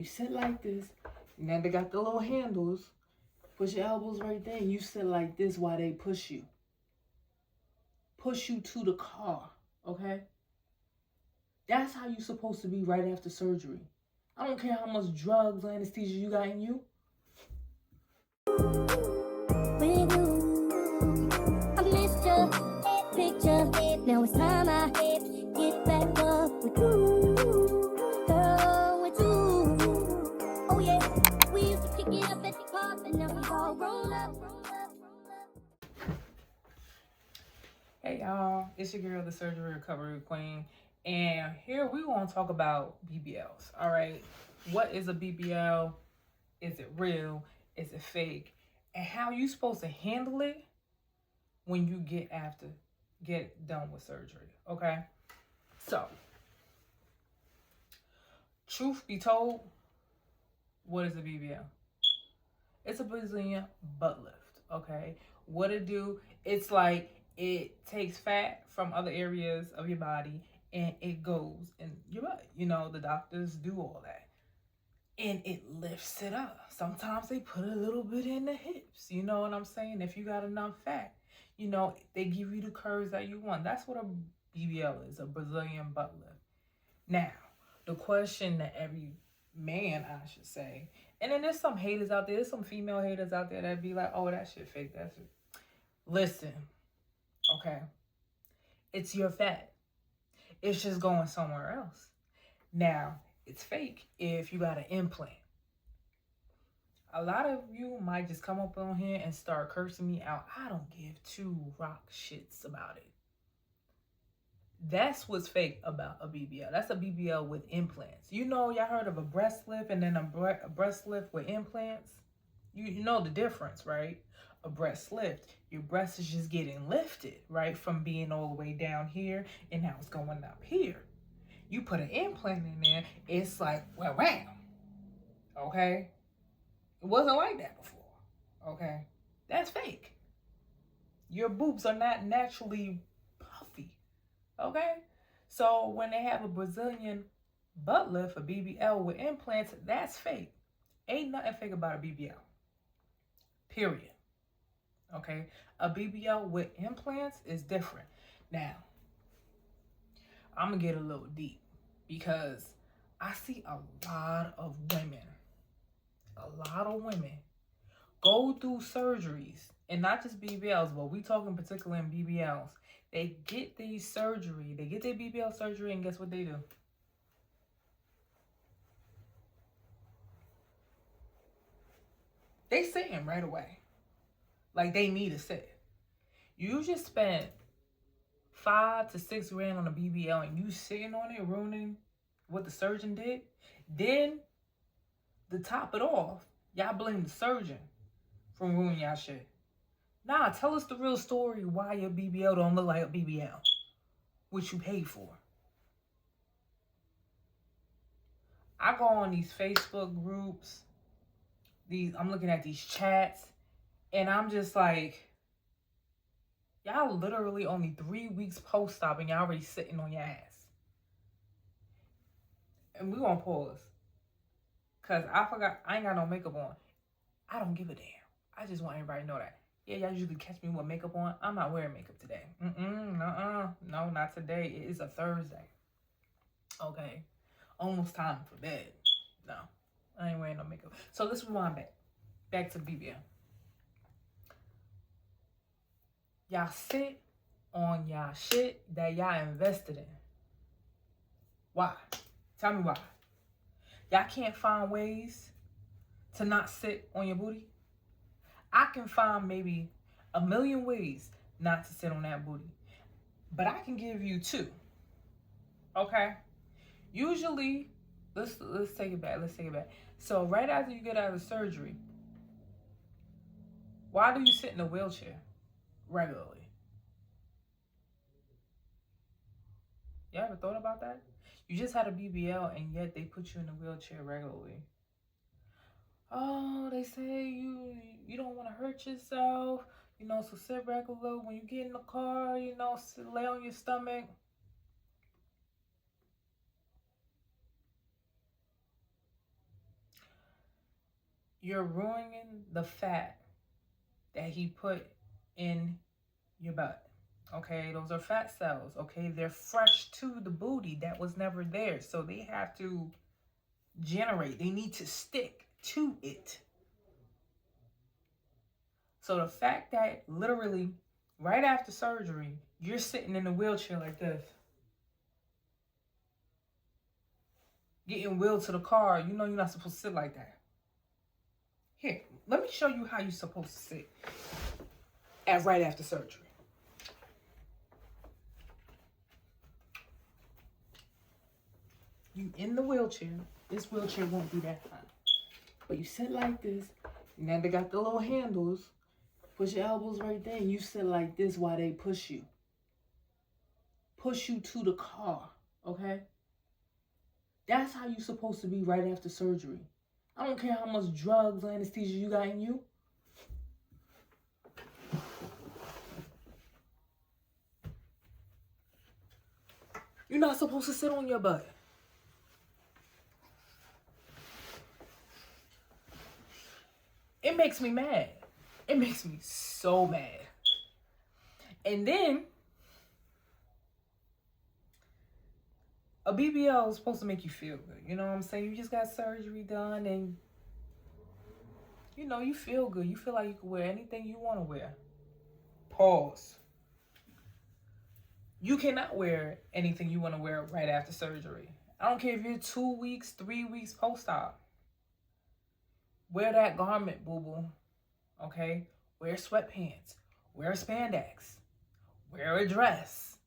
You sit like this, and then they got the little handles. Put your elbows right there, and you sit like this while they push you. Push you to the car, okay? That's how you're supposed to be right after surgery. I don't care how much drugs or anesthesia you got in you. With you, I missed your picture. Now it's time I get back up with you, girl, with you. Oh yeah, we used to kick it up at the pub, and now we all roll up. Hey y'all, it's your girl, the Surgery Recovery Queen, and here we want to talk about BBLs. All right, what is a BBL? Is it real? Is it fake? And how you supposed to handle it when you get done with surgery? Okay, so truth be told, what is a BBL? It's a Brazilian butt lift. Okay, what it do? It's like it takes fat from other areas of your body and it goes in your butt. You know, the doctors do all that. And it lifts it up. Sometimes they put a little bit in the hips. You know what I'm saying? If you got enough fat, you know, they give you the curves that you want. That's what a BBL is, a Brazilian butt lift. Now, the question that every man, I should say, and then there's some haters out there, there's some female haters out there that be like, oh, that shit fake, that shit. Listen, okay, it's your fat. It's just going somewhere else. Now, it's fake if you got an implant. A lot of you might just come up on here and start cursing me out. I don't give two rock shits about it. That's what's fake about a BBL. That's a BBL with implants. You know, y'all heard of a breast lift and then a breast lift with implants? You know the difference, right? A breast lift, your breast is just getting lifted, right? From being all the way down here and now it's going up here. You put an implant in there, it's like, well, wow. Okay? It wasn't like that before. Okay? That's fake. Your boobs are not naturally puffy. Okay? So when they have a Brazilian butt lift, a BBL with implants, that's fake. Ain't nothing fake about a BBL. Period. Okay? A BBL with implants is different. Now, I'm going to get a little deep because I see a lot of women go through surgeries, and not just BBLs, but we talking particularly in BBLs. They get their BBL surgery, and guess what they do? They sitting right away. Like they need to sit. You just spent $5 to $6 grand on a BBL and you sitting on it, ruining what the surgeon did. Then, to top it off, y'all blame the surgeon for ruining y'all shit. Nah, tell us the real story why your BBL don't look like a BBL. What you paid for. I go on these Facebook groups. I'm looking at these chats. And I'm just like, y'all literally only 3 weeks post-op and y'all already sitting on your ass. And we gonna pause. Because I ain't got no makeup on. I don't give a damn. I just want everybody to know that. Yeah, y'all usually catch me with makeup on. I'm not wearing makeup today. No, not today. It is a Thursday. Okay. Almost time for bed. No, I ain't wearing no makeup. So let's rewind back. Back to BBL. Y'all sit on y'all shit that y'all invested in. Why? Tell me why. Y'all can't find ways to not sit on your booty? I can find maybe 1,000,000 ways not to sit on that booty. But I can give you 2. Okay? Usually, let's take it back. So right after you get out of surgery, why do you sit in a wheelchair regularly? You ever thought about that? You just had a BBL and yet they put you in a wheelchair regularly. Oh, they say you don't want to hurt yourself, you know, so sit regular. When you get in the car, you know, lay on your stomach. you're ruining the fat that he put in your butt. Okay, those are fat cells. Okay, they're fresh to the booty that was never there. So they have to generate, they need to stick to it. So the fact that literally right after surgery, you're sitting in a wheelchair like this, getting wheeled to the car, you know you're not supposed to sit like that. Here, let me show you how you're supposed to sit right after surgery. You in the wheelchair. This wheelchair won't be that high. But you sit like this, and then they got the little handles. Put your elbows right there, and you sit like this while they push you. Push you to the car, okay? That's how you're supposed to be right after surgery. I don't care how much drugs or anesthesia you got in you. You're not supposed to sit on your butt. It makes me mad. It makes me so mad. And then, a BBL is supposed to make you feel good. You know what I'm saying? You just got surgery done and, you know, you feel good. You feel like you can wear anything you want to wear. Pause. You cannot wear anything you want to wear right after surgery. I don't care if you're 2 weeks, 3 weeks post-op. Wear that garment, boo-boo. Okay? Wear sweatpants. Wear spandex. Wear a dress.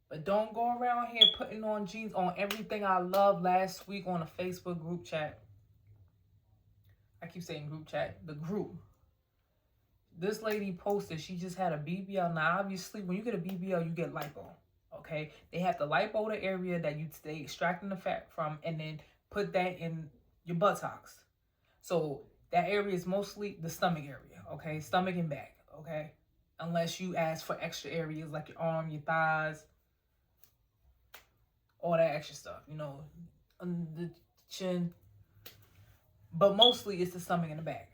But don't go around here putting on jeans on everything I loved last week on a Facebook group chat. I keep saying group chat. The group. This lady posted she just had a BBL. Now, obviously, when you get a BBL, you get lipo. Okay? They have to lipo the area that they extracting the fat from and then put that in your buttocks. So that area is mostly the stomach area. Okay? Stomach and back. Okay? Unless you ask for extra areas like your arm, your thighs, all that extra stuff, you know, the chin. But mostly it's the stomach and the back.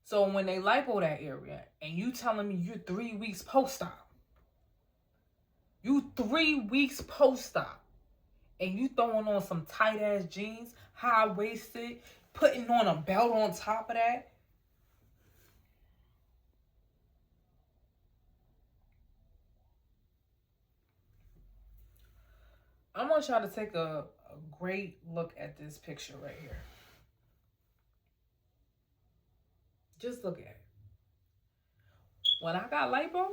So when they lipo that area, and you telling me you're 3 weeks post-op, you 3 weeks post-op, and you throwing on some tight-ass jeans, high-waisted, putting on a belt on top of that, I want y'all to take a great look at this picture right here. Just look at it. When I got lipo,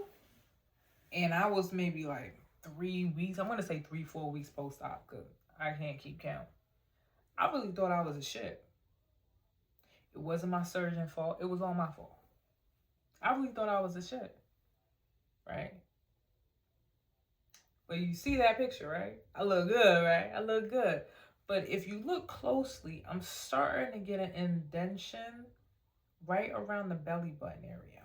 and I was maybe like 3 weeks, I'm going to say 3-4 weeks post-op because I can't keep count. I really thought I was a shit. It wasn't my surgeon's fault. It was all my fault. I really thought I was a shit. Right? But you see that picture, right? I look good, right? I look good. But if you look closely, I'm starting to get an indentation right around the belly button area.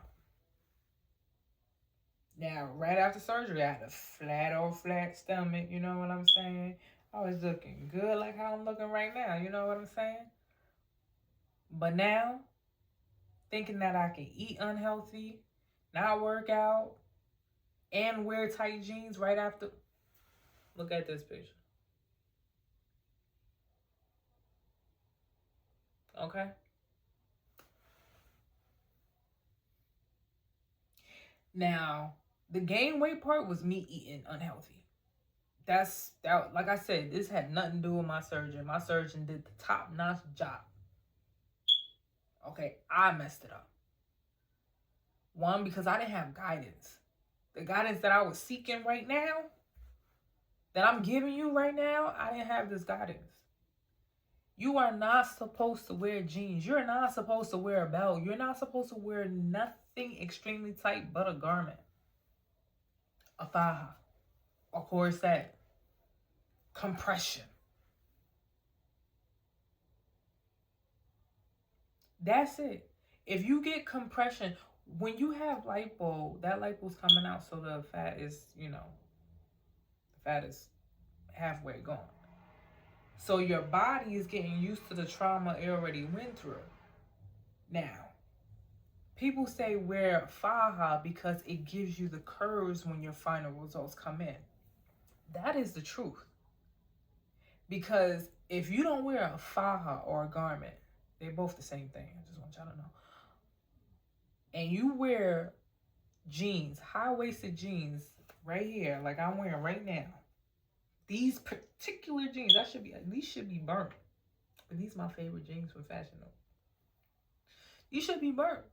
Now, right after surgery, I had a flat stomach, you know what I'm saying? I was looking good like how I'm looking right now, you know what I'm saying? But now, thinking that I can eat unhealthy, not work out, and wear tight jeans right after. Look at this picture. Okay? Now, the gain weight part was me eating unhealthy. That, like I said, this had nothing to do with my surgeon. My surgeon did the top-notch job. Okay, I messed it up. One, because I didn't have guidance. The guidance that I was seeking right now, that I'm giving you right now, I didn't have this guidance. You are not supposed to wear jeans. You're not supposed to wear a belt. You're not supposed to wear nothing extremely tight but a garment. A faja. A corset. Compression. That's it. If you get compression, when you have lipo, that lipo's coming out, so the fat is, the fat is halfway gone. So your body is getting used to the trauma it already went through. Now, people say wear faja because it gives you the curves when your final results come in. That is the truth. Because if you don't wear a faja or a garment, they're both the same thing. I just want y'all to know. And you wear jeans, high-waisted jeans, right here, like I'm wearing right now. These particular jeans, these should be burnt. But these are my favorite jeans from Fashion though. These should be burnt.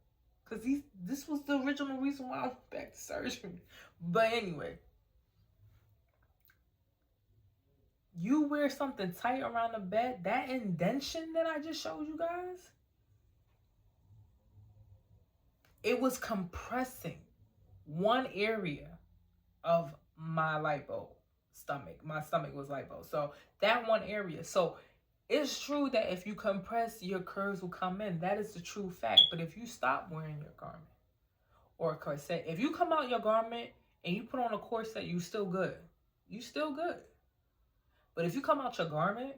Because this was the original reason why I went back to surgery. But anyway. You wear something tight around the bed, that indentation that I just showed you guys, it was compressing one area of my lipo stomach. My stomach was lipo. So that one area. So it's true that if you compress, your curves will come in. That is the true fact. But if you stop wearing your garment or a corset, if you come out your garment and you put on a corset, you still good. You still good. But if you come out your garment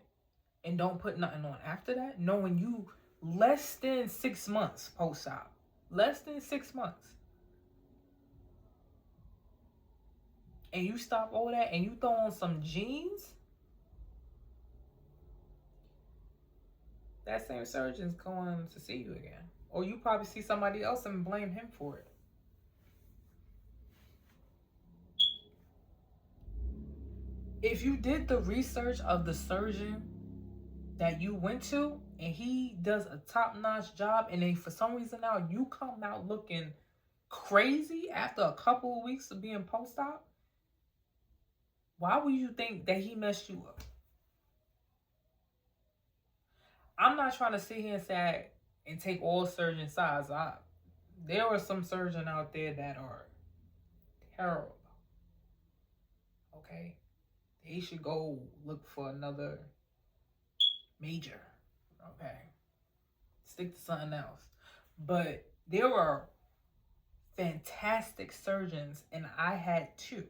and don't put nothing on after that, knowing you less than 6 months post-op, less than 6 months, and you stop all that and you throw on some jeans, that same surgeon's going to see you again. Or you probably see somebody else and blame him for it. If you did the research of the surgeon that you went to and he does a top-notch job, and then for some reason now you come out looking crazy after a couple of weeks of being post-op, why would you think that he messed you up? I'm not trying to sit here and say and take all surgeon sides. There are some surgeons out there that are terrible. Okay? They should go look for another major. Okay? Stick to something else. But there are fantastic surgeons, and I had two.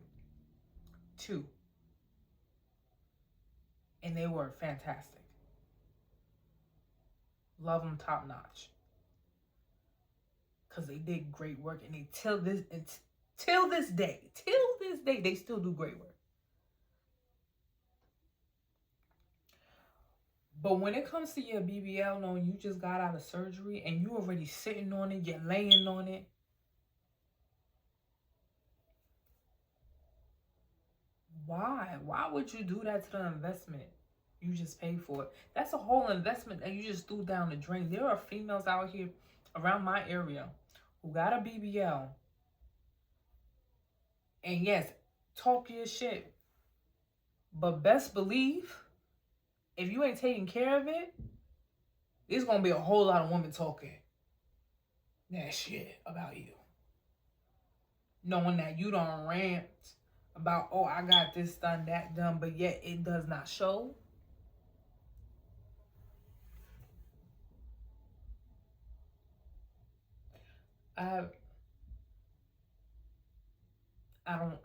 And they were fantastic. Love them top notch. Because they did great work, and till this day, they still do great work. But when it comes to your BBL, knowing you just got out of surgery and you already sitting on it, you're laying on it, why? Why would you do that to the investment you just paid for it? That's a whole investment that you just threw down the drain. There are females out here around my area who got a BBL. And yes, talk your shit. But best believe, if you ain't taking care of it, there's going to be a whole lot of women talking that shit about you. Knowing that you don't rant about, oh, I got this done, that done, but yet it does not show. I don't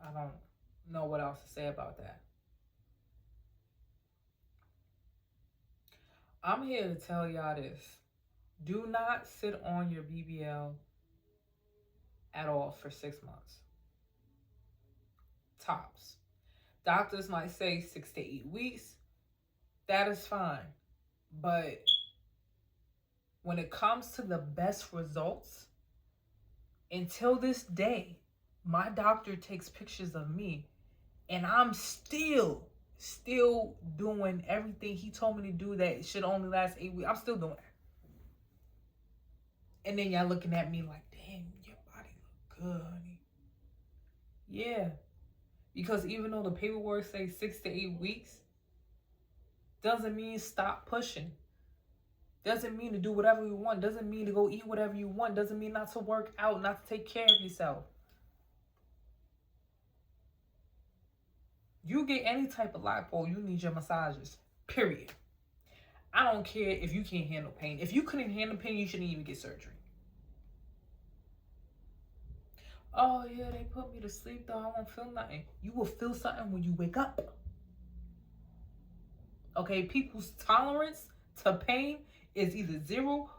know what else to say about that. I'm here to tell y'all this. Do not sit on your BBL at all for 6 months. Tops. Doctors might say 6 to 8 weeks. That is fine. But when it comes to the best results, until this day, my doctor takes pictures of me and I'm still doing everything he told me to do that it should only last 8 weeks. I'm still doing it. And then y'all looking at me like, damn, your body look good, honey. Yeah. Because even though the paperwork says 6 to 8 weeks, doesn't mean stop pushing. Doesn't mean to do whatever you want. Doesn't mean to go eat whatever you want. Doesn't mean not to work out, not to take care of yourself. You get any type of lipo, you need your massages. Period. I don't care if you can't handle pain. If you couldn't handle pain, you shouldn't even get surgery. Oh, yeah, they put me to sleep, though. I won't feel nothing. You will feel something when you wake up. Okay, people's tolerance to pain is either 0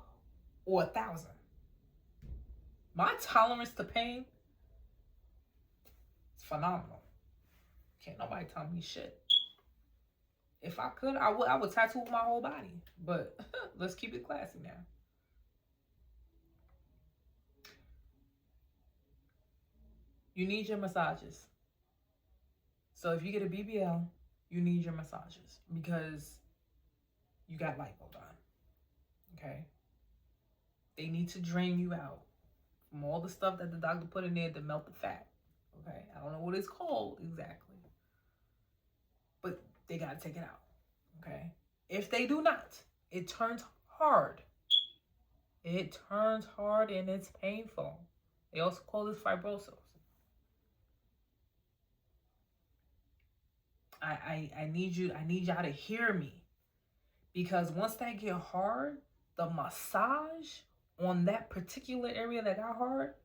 or 1,000. My tolerance to pain is phenomenal. Can't nobody tell me shit. If I could, I would tattoo my whole body. But let's keep it classy now. You need your massages. So if you get a BBL, you need your massages because you got lipo done. Okay? They need to drain you out from all the stuff that the doctor put in there to melt the fat. Okay? I don't know what it's called exactly. But they got to take it out. Okay? If they do not, it turns hard. It turns hard and it's painful. They also call this fibrosis. I need y'all to hear me. Because once that get hard, the massage on that particular area that got hard,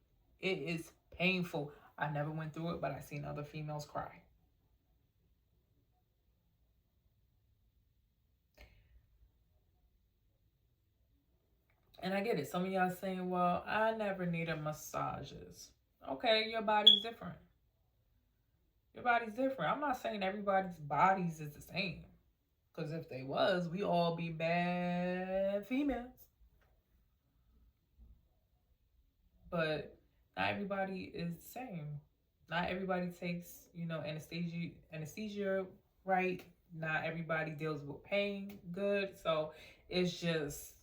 it is painful. I never went through it, but I seen other females cry. And I get it. Some of y'all saying, well, I never needed massages. Okay, your body's different. Your body's different. I'm not saying everybody's bodies is the same. Because if they was, we all be bad females. But not everybody is the same. Not everybody takes, anesthesia right. Not everybody deals with pain good. So it's just,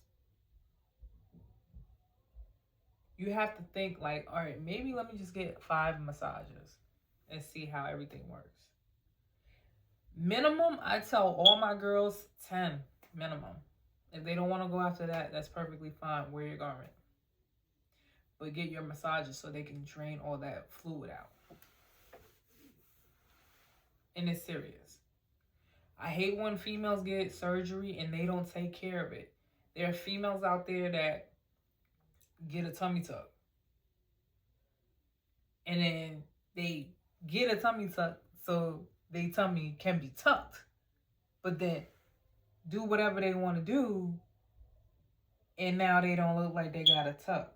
you have to think like, all right, maybe let me just get 5 massages and see how everything works. Minimum, I tell all my girls 10 minimum. If they don't want to go after that, that's perfectly fine. Wear your garment. But get your massages so they can drain all that fluid out. And it's serious. I hate when females get surgery and they don't take care of it. There are females out there that get a tummy tuck. And then they get a tummy tuck so their tummy can be tucked. But then do whatever they want to do. And now they don't look like they got a tuck.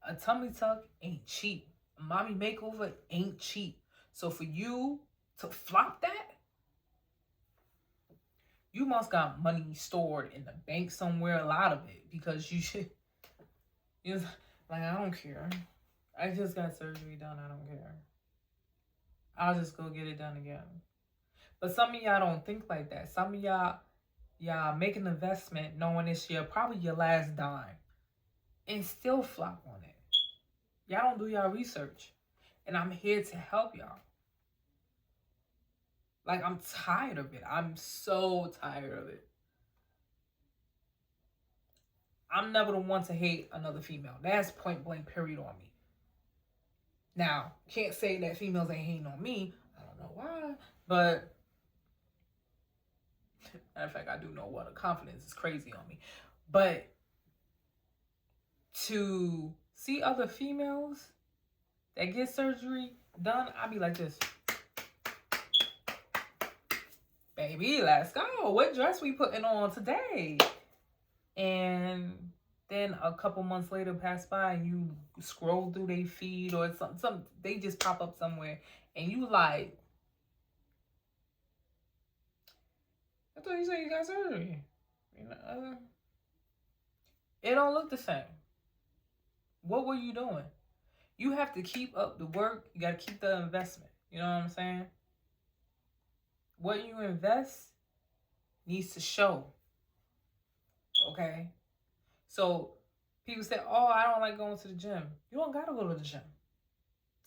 A tummy tuck ain't cheap. A mommy makeover ain't cheap. So for you to flop that, you must got money stored in the bank somewhere, a lot of it, because you should. Like, I don't care. I just got surgery done. I don't care. I'll just go get it done again. But some of y'all don't think like that. Some of y'all make an investment knowing it's probably your last dime, and still flop on it. Y'all don't do y'all research. And I'm here to help y'all. Like, I'm tired of it. I'm so tired of it. I'm never the one to hate another female. That's point blank period on me. Now, can't say that females ain't hating on me. I don't know why. But, matter of fact, I do know what. The confidence is crazy on me. But to see other females that get surgery done, I be like this. Baby, let's go. What dress we putting on today? And then a couple months later pass by and you scroll through their feed or something, they just pop up somewhere and you like, I thought you said you got surgery. It don't look the same. What were you doing? You have to keep up the work. You got to keep the investment. You know what I'm saying? What you invest needs to show. Okay? So people say, oh, I don't like going to the gym. You don't got to go to the gym.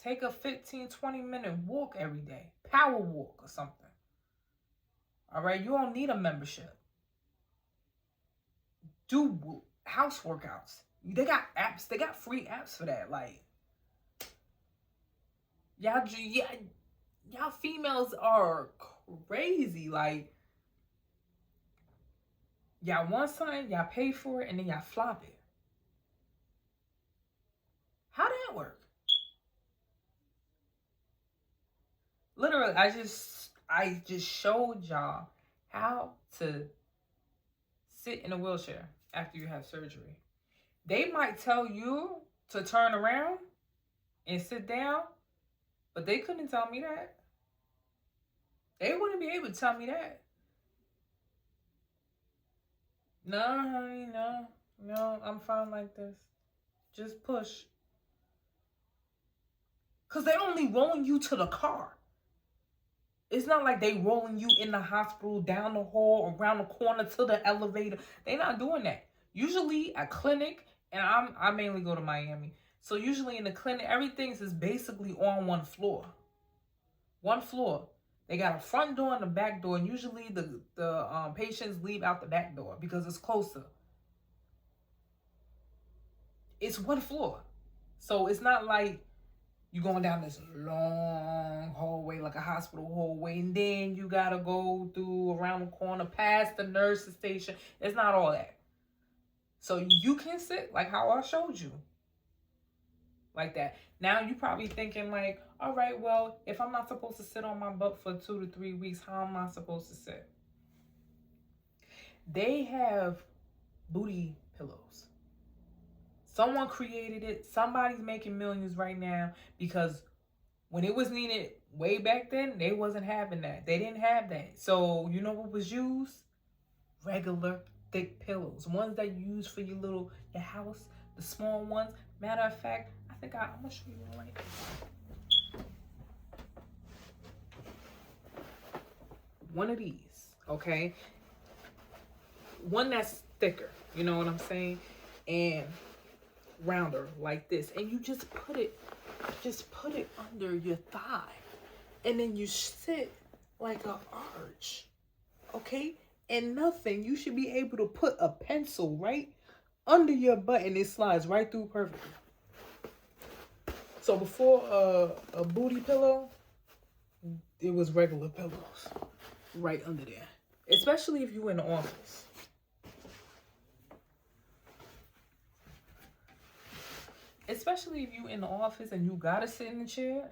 Take a 15, 20-minute walk every day. Power walk or something. All right? You don't need a membership. Do house workouts. They got apps. They got free apps for that. Like, y'all females are crazy. Like, y'all want something, y'all pay for it, and then y'all flop it. How that work? Literally, I just showed y'all how to sit in a wheelchair after you have surgery. They might tell you to turn around and sit down, but they couldn't tell me that. They wouldn't be able to tell me that. No, honey, no. No, I'm fine like this. Just push. Because they only rolling you to the car. It's not like they rolling you in the hospital, down the hall, around the corner to the elevator. They not doing that. Usually at clinic, and I mainly go to Miami. So usually in the clinic, everything's is basically on one floor. One floor. They got a front door and a back door, and usually the patients leave out the back door because it's closer. It's one floor. So it's not like you going down this long hallway like a hospital hallway, and then you gotta go through around the corner past the nurse's station. It's not all that. So you can sit like how I showed you. Like that. Now you probably thinking like, all right, well, if I'm not supposed to sit on my butt for 2 to 3 weeks, how am I supposed to sit? They have booty pillows. Someone created it. Somebody's making millions right now because when it was needed way back then, they wasn't having that. They didn't have that. So you know what was used? Regular thick pillows. Ones that you use for your house, the small ones. Matter of fact, I'm gonna show you one right here. One of these, okay? One that's thicker, you know what I'm saying? And rounder like this. And you just put it under your thigh. And then you sit like an arch, okay? And nothing. You should be able to put a pencil right under your butt and it slides right through perfectly. So before a booty pillow, it was regular pillows right under there. Especially if you in the office. Especially if you in the office and you gotta sit in the chair.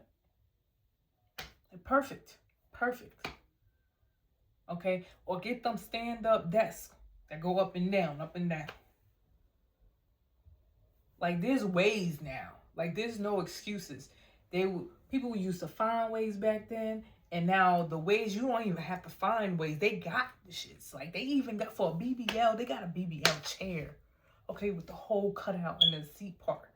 Perfect. Perfect. Okay? Or get them stand-up desks that go up and down, up and down. Like, there's ways now. Like, there's no excuses. People used to find ways back then, and now the ways, you don't even have to find ways. They got the shits. Like, they even got, for a BBL, they got a BBL chair. Okay, with the hole cut out in the seat part.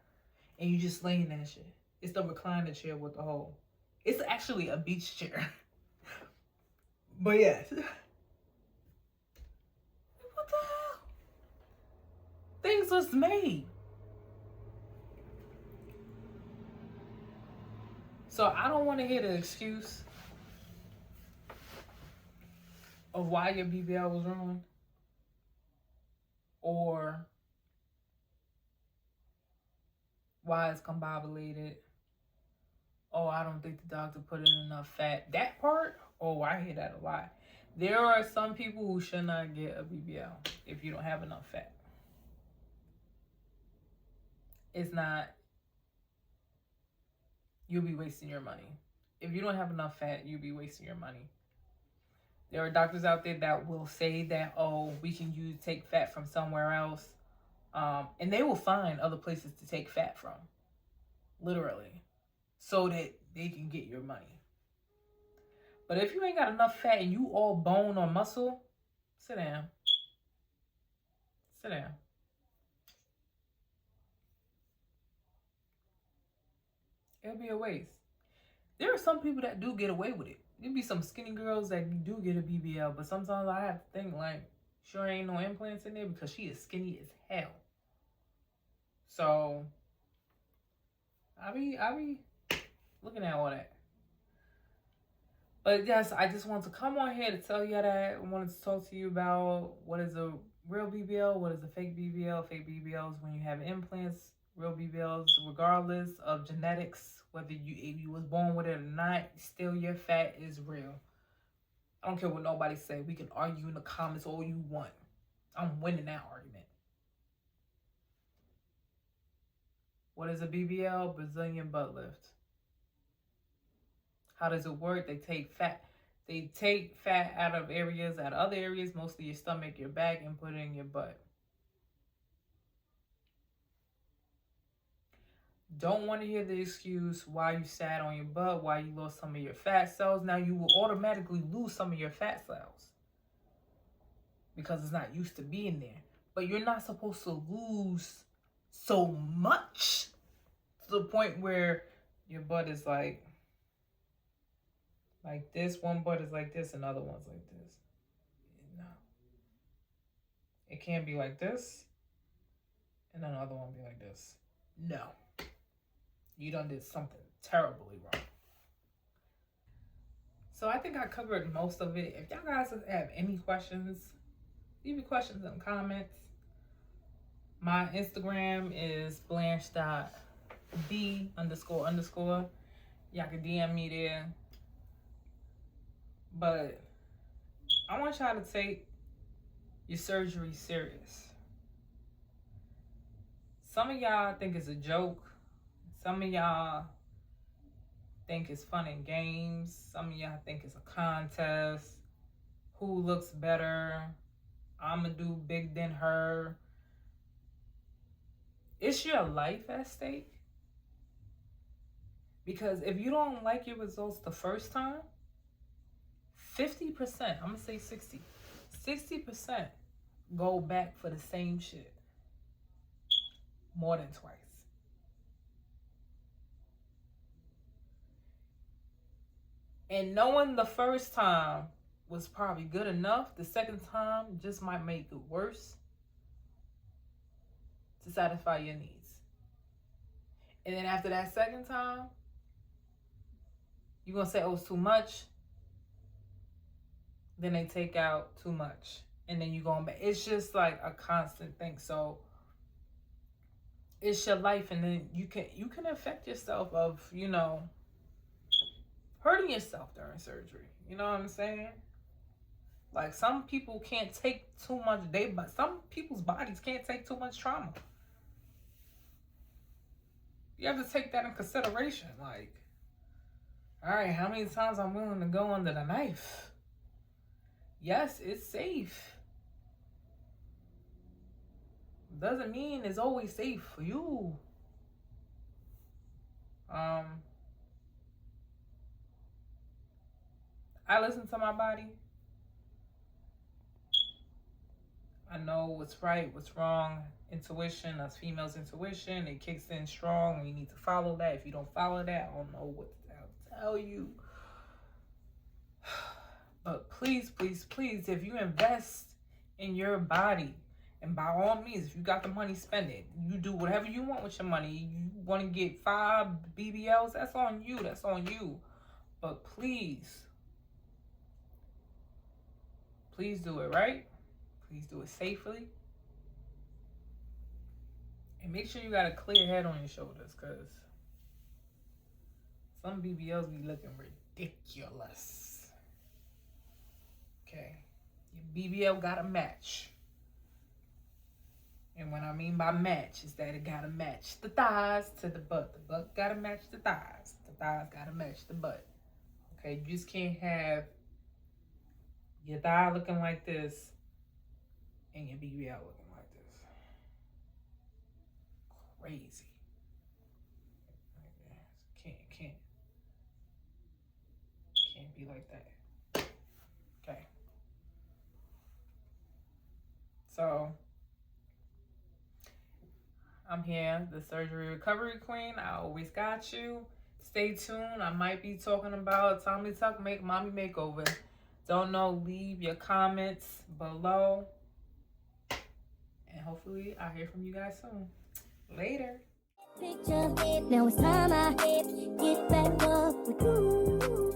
And you just lay in that shit. It's the recliner chair with the hole. It's actually a beach chair. But yes. What the hell? Things was made. So I don't want to hear the excuse of why your BBL was ruined. Or why it's combobulated. Oh, I don't think the doctor put in enough fat. That part, oh, I hear that a lot. There are some people who should not get a BBL if you don't have enough fat. It's not, you'll be wasting your money. If you don't have enough fat, you'll be wasting your money. There are doctors out there that will say that, oh, we can take fat from somewhere else. And they will find other places to take fat from. Literally. So that they can get your money. But if you ain't got enough fat and you all bone or muscle, sit down. Sit down. It'll be a waste. There are some people that do get away with it. There'll be some skinny girls that do get a BBL, but sometimes I have to think like, sure ain't no implants in there because she is skinny as hell. So I be looking at all that. But yes, I just want to come on here to tell you that I wanted to talk to you about what is a real BBL, what is a fake BBL. Fake BBLs when you have implants. Real BBLs, regardless of genetics, whether if you was born with it or not, still your fat is real. I don't care what nobody say. We can argue in the comments all you want. I'm winning that argument. What is a BBL? Brazilian butt lift. How does it work? They take fat out of other areas, mostly your stomach, your back, and put it in your butt. Don't want to hear the excuse why you sat on your butt, why you lost some of your fat cells. Now you will automatically lose some of your fat cells because it's not used to being there. But you're not supposed to lose so much to the point where your butt is like this. One butt is like this, another one's like this. No. It can't be like this, and another one be like this. No. You done did something terribly wrong. So I think I covered most of it. If y'all guys have any questions, leave me questions in the comments. My Instagram is blanche.b__. Y'all can DM me there. But I want y'all to take your surgery serious. Some of y'all think it's a joke. Some of y'all think it's fun and games. Some of y'all think it's a contest. Who looks better? I'ma do big than her. It's your life at stake. Because if you don't like your results the first time, 50%, I'm gonna say 60% go back for the same shit more than twice. And knowing the first time was probably good enough, the second time just might make it worse to satisfy your needs. And then after that second time, you're gonna say, oh, it's too much. Then they take out too much. And then you're going back. It's just like a constant thing. So it's your life, and then you can affect yourself of, hurting yourself during surgery. You know what I'm saying? Like, some people can't take too much. Some people's bodies can't take too much trauma. You have to take that in consideration. Like, all right, how many times I'm willing to go under the knife? Yes, it's safe. Doesn't mean it's always safe for you. I listen to my body. I know what's right, what's wrong. Intuition, us females' intuition, it kicks in strong. We need to follow that. If you don't follow that, I don't know what to tell you. But please, please, please, if you invest in your body, and by all means, if you got the money, spend it. You do whatever you want with your money. You want to get 5 BBLs, that's on you. That's on you. But please do it right. Please do it safely. And make sure you got a clear head on your shoulders, because some BBLs be looking ridiculous. Okay. Your BBL gotta match. And what I mean by match is that it gotta match the thighs to the butt. The butt gotta match the thighs. The thighs gotta match the butt. Okay, you just can't have your thigh looking like this and your BBL looking like this. Crazy. Can't be like that. Okay. So I'm here, the surgery recovery queen. I always got you. Stay tuned. I might be talking about Tommy Tuck mommy makeover. Don't know, leave your comments below. And hopefully I'll hear from you guys soon. Later. Picture, now it's time I get back up with you.